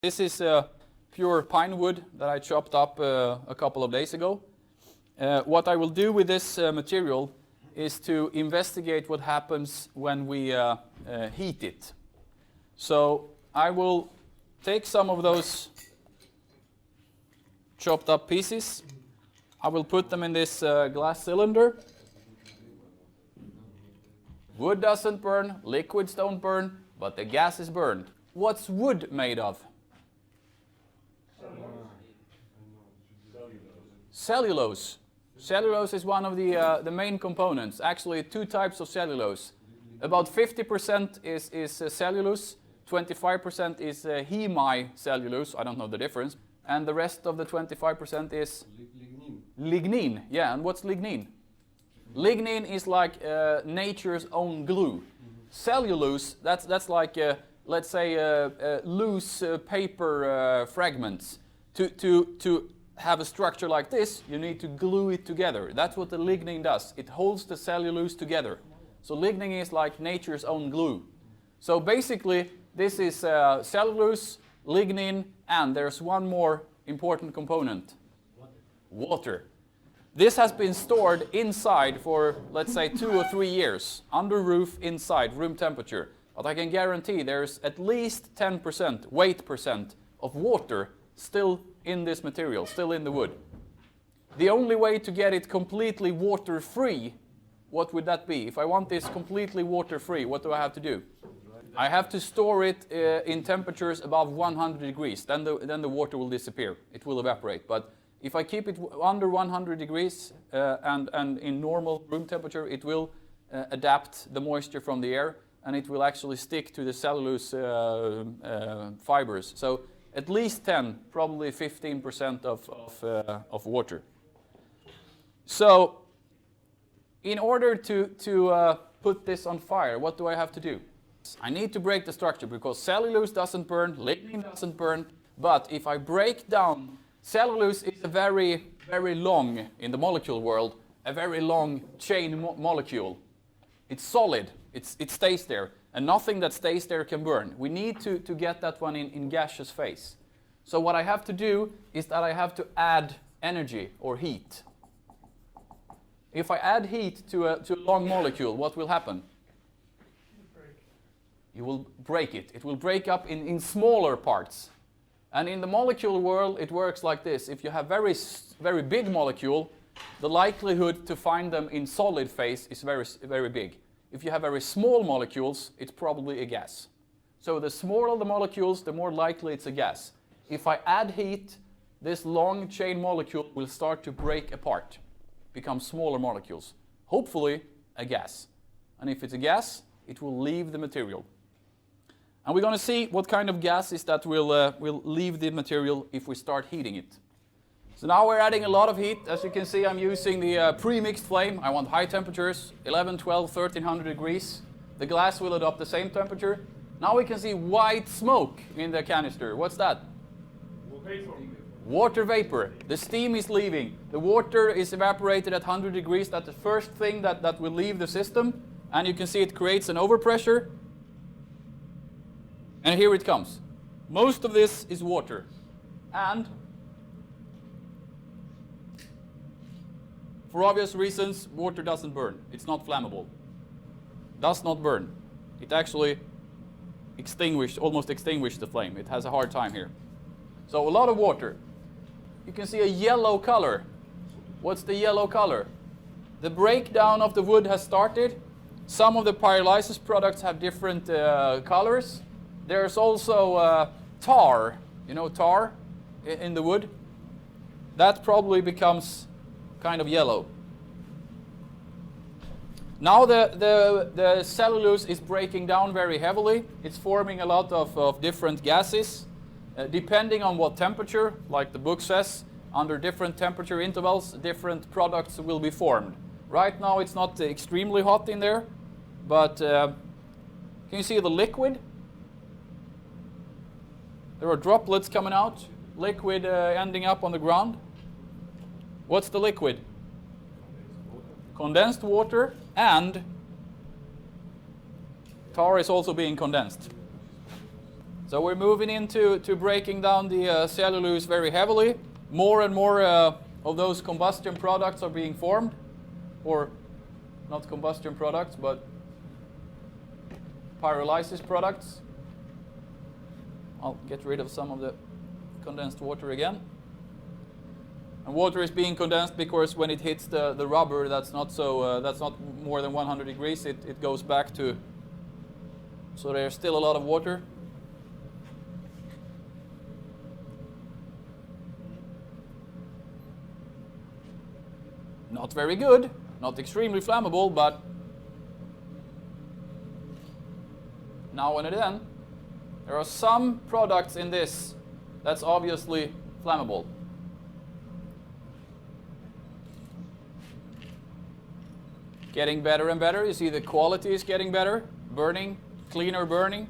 This is pure pine wood that I chopped up a couple of days ago. What I will do with this material is to investigate what happens when we heat it. So I will take some of those chopped up pieces. I will put them in this glass cylinder. Wood doesn't burn, liquids don't burn, but the gas is burned. What's wood made of? Cellulose. Cellulose is one of the main components. Actually, two types of cellulose. About 50% is cellulose, 25% is hemicellulose, I don't know the difference, and the rest of the 25% is lignin. Yeah, and what's lignin? Lignin is like nature's own glue. Cellulose, that's like, let's say, loose paper fragments. To have a structure like this, you need to glue it together. That's what the lignin does. It holds the cellulose together. So lignin is like nature's own glue. So basically, this is cellulose, lignin, and there's one more important component. Water. This has been stored inside for, let's say, 2 or 3 years, under roof, inside, room temperature. But I can guarantee there's at least 10%, weight percent, of water still in this material, still in the wood. The only way to get it completely water-free, what would that be? If I want this completely water-free, what do I have to do? I have to store it in temperatures above 100 degrees. Then the water will disappear. It will evaporate. But if I keep it under 100 degrees and in normal room temperature, it will adapt the moisture from the air, and it will actually stick to the cellulose fibers. So at least 10, probably 15% of water. So in order to put this on fire, what do I have to do? I need to break the structure because cellulose doesn't burn, lignin doesn't burn, but if I break down, cellulose is a very, very long, in the molecule world, a very long chain molecule. It's solid, it stays there, and nothing that stays there can burn. We need to get that one in gaseous phase. So what I have to do is that I have to add energy or heat. If I add heat to a long molecule, what will happen? You will break it. It will break up in smaller parts. And in the molecule world, it works like this. If you have very big molecule, the likelihood to find them in solid phase is very, very big. If you have very small molecules, it's probably a gas. So the smaller the molecules, the more likely it's a gas. If I add heat, this long chain molecule will start to break apart, become smaller molecules. Hopefully, a gas. And if it's a gas, it will leave the material. And we're going to see what kind of gases that will leave the material if we start heating it. So now we're adding a lot of heat. As you can see, I'm using the pre-mixed flame. I want high temperatures, 11, 12, 1300 degrees. The glass will adopt the same temperature. Now we can see white smoke in the canister. What's that? Water vapor. The steam is leaving. The water is evaporated at 100 degrees. That's the first thing that will leave the system. And you can see it creates an overpressure. And here it comes. Most of this is water. And for obvious reasons, water doesn't burn. It's not flammable. Does not burn. It actually almost extinguished the flame. It has a hard time here. So a lot of water. You can see a yellow color. What's the yellow color? The breakdown of the wood has started. Some of the pyrolysis products have different colors. There's also tar. You know tar in the wood? That probably becomes kind of yellow. Now the cellulose is breaking down very heavily. It's forming a lot of different gases. Depending on what temperature, like the book says, under different temperature intervals, different products will be formed. Right now it's not extremely hot in there, but can you see the liquid? There are droplets coming out, liquid ending up on the ground. What's the liquid? Condensed water, and tar is also being condensed. So we're moving into breaking down the cellulose very heavily. More and more of those combustion products are being formed, or not combustion products, but pyrolysis products. I'll get rid of some of the condensed water again. And water is being condensed because when it hits the rubber, that's not more than 100 degrees. It goes back to. So there's still a lot of water. Not very good, not extremely flammable, but now and then there are some products in this that's obviously flammable. Getting better and better. You see the quality is getting better, burning, cleaner burning,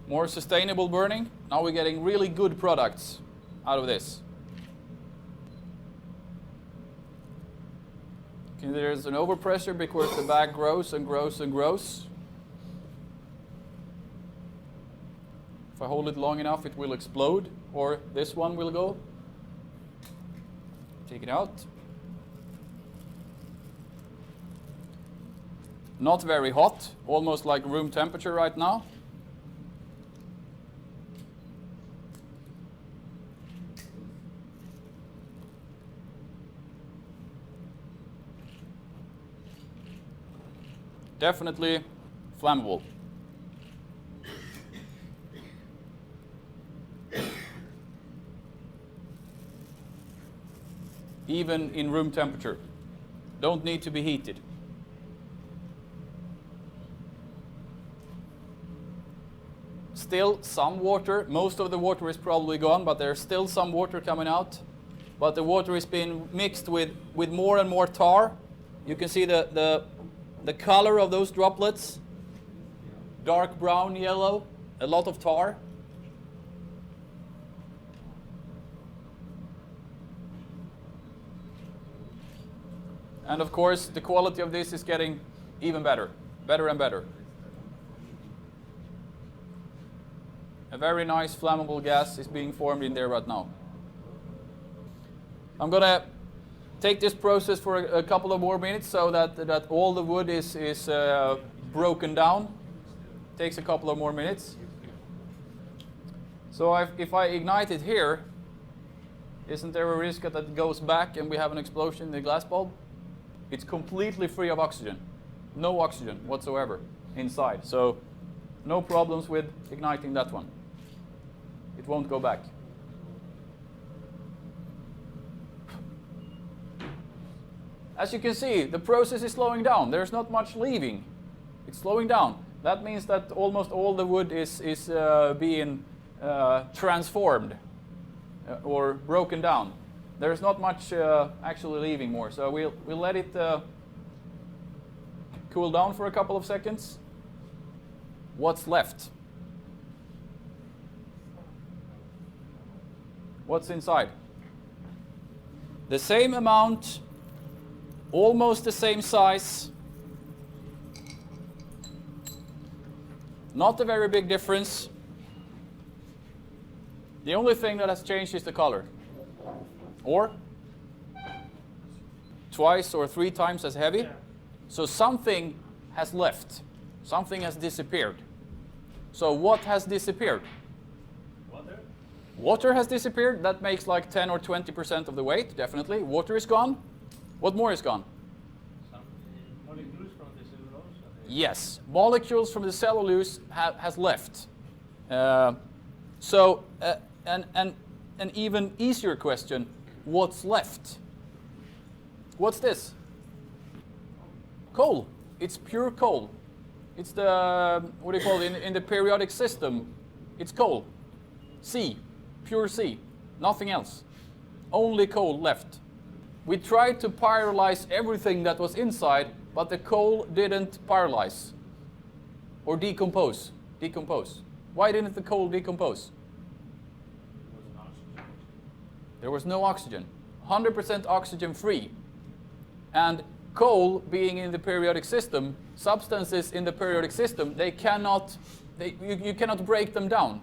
more sustainable burning. Now we're getting really good products out of this. There's an overpressure because the bag grows and grows and grows. If I hold it long enough, it will explode, or this one will go. Take it out. Not very hot, almost like room temperature right now. Definitely flammable. Even in room temperature. Don't need to be heated. Still some water. Most of the water is probably gone, but there's still some water coming out. But the water is being mixed with more and more tar. You can see the color of those droplets. Dark brown, yellow, a lot of tar. And of course, the quality of this is getting even better, better and better. A very nice flammable gas is being formed in there right now. I'm gonna take this process for a couple of more minutes so that all the wood is broken down. Takes a couple of more minutes. So if I ignite it here, isn't there a risk that it goes back and we have an explosion in the glass bulb? It's completely free of oxygen. No oxygen whatsoever inside. So no problems with igniting that one. It won't go back. As you can see, the process is slowing down. There's not much leaving. It's slowing down. That means that almost all the wood is being transformed or broken down. There's not much actually leaving more. So we'll let it cool down for a couple of seconds. What's left? What's inside? The same amount, almost the same size. Not a very big difference. The only thing that has changed is the color. Or twice or 3 times as heavy. So something has left. Something has disappeared. So what has disappeared? Water. Water has disappeared. That makes like 10 or 20% of the weight, definitely. Water is gone. What more is gone? Some molecules from the cellulose. Yes, molecules from the cellulose has left. An even easier question, what's left? What's this? Coal. It's pure coal. It's the, what do you call it, in the periodic system, it's coal. C, pure C, nothing else. Only coal left. We tried to pyrolyze everything that was inside, but the coal didn't pyrolyze or decompose. Why didn't the coal decompose? There was no oxygen. 100% oxygen free. And coal being in the periodic system, substances in the periodic system, you cannot break them down.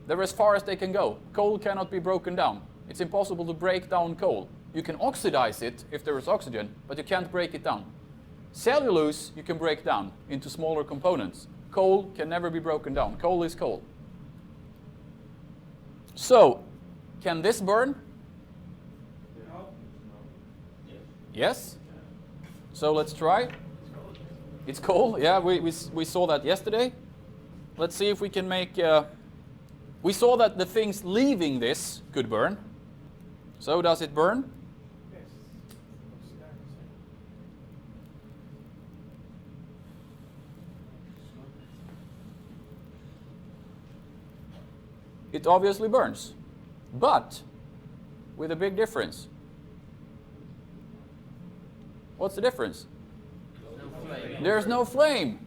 They're as far as they can go. Coal cannot be broken down. It's impossible to break down coal. You can oxidize it if there is oxygen, but you can't break it down. Cellulose you can break down into smaller components. Coal can never be broken down. Coal is coal. So, can this burn? Yes? So let's try. It's coal. Yeah, we saw that yesterday. Let's see if we can make... we saw that the things leaving this could burn. So does it burn? It obviously burns, but with a big difference. What's the difference? There's no flame.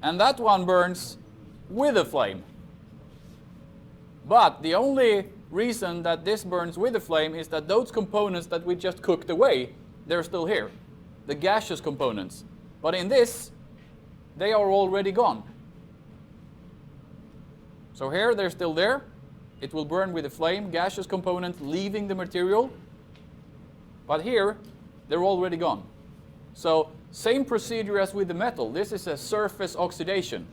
And that one burns with a flame. But the only reason that this burns with a flame is that those components that we just cooked away, they're still here. The gaseous components. But in this, they are already gone. So here, they're still there. It will burn with a flame, gaseous component leaving the material. But here, they're already gone. So, same procedure as with the metal. This is a surface oxidation.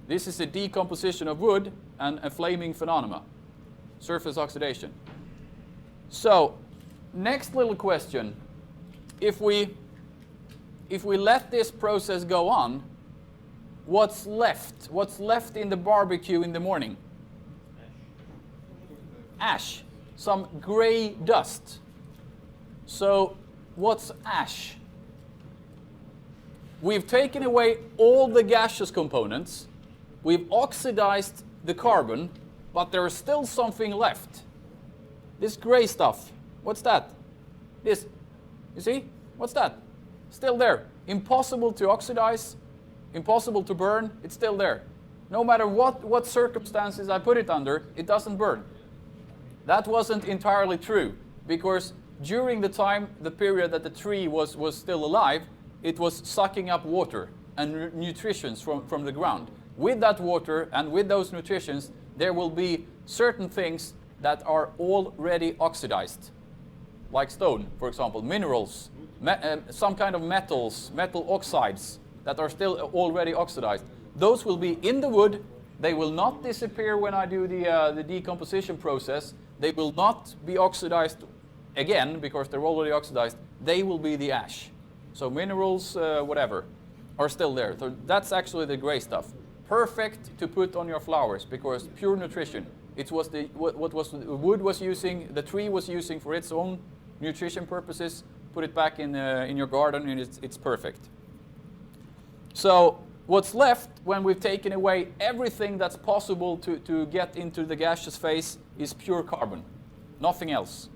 This is a decomposition of wood and a flaming phenomena. Surface oxidation. So, next little question. If we let this process go on, what's left? What's left in the barbecue in the morning? Ash. Some gray dust. So, what's ash? We've taken away all the gaseous components. We've oxidized the carbon, but there is still something left. This gray stuff. What's that? This. You see? What's that? Still there. Impossible to oxidize. Impossible to burn. It's still there. No matter what circumstances I put it under, it doesn't burn. That wasn't entirely true, because during the period that the tree was still alive, it was sucking up water and nutrients from the ground. With that water and with those nutrients, there will be certain things that are already oxidized, like stone, for example, minerals, some kind of metals, metal oxides that are still already oxidized. Those will be in the wood. They will not disappear when I do the decomposition process. They will not be oxidized again because they're already oxidized. They will be the ash. So minerals, whatever, are still there. So that's actually the gray stuff. Perfect to put on your flowers because pure nutrition. It was what the wood was using, the tree was using for its own nutrition purposes. Put it back in your garden and it's perfect. So what's left when we've taken away everything that's possible to get into the gaseous phase is pure carbon. Nothing else.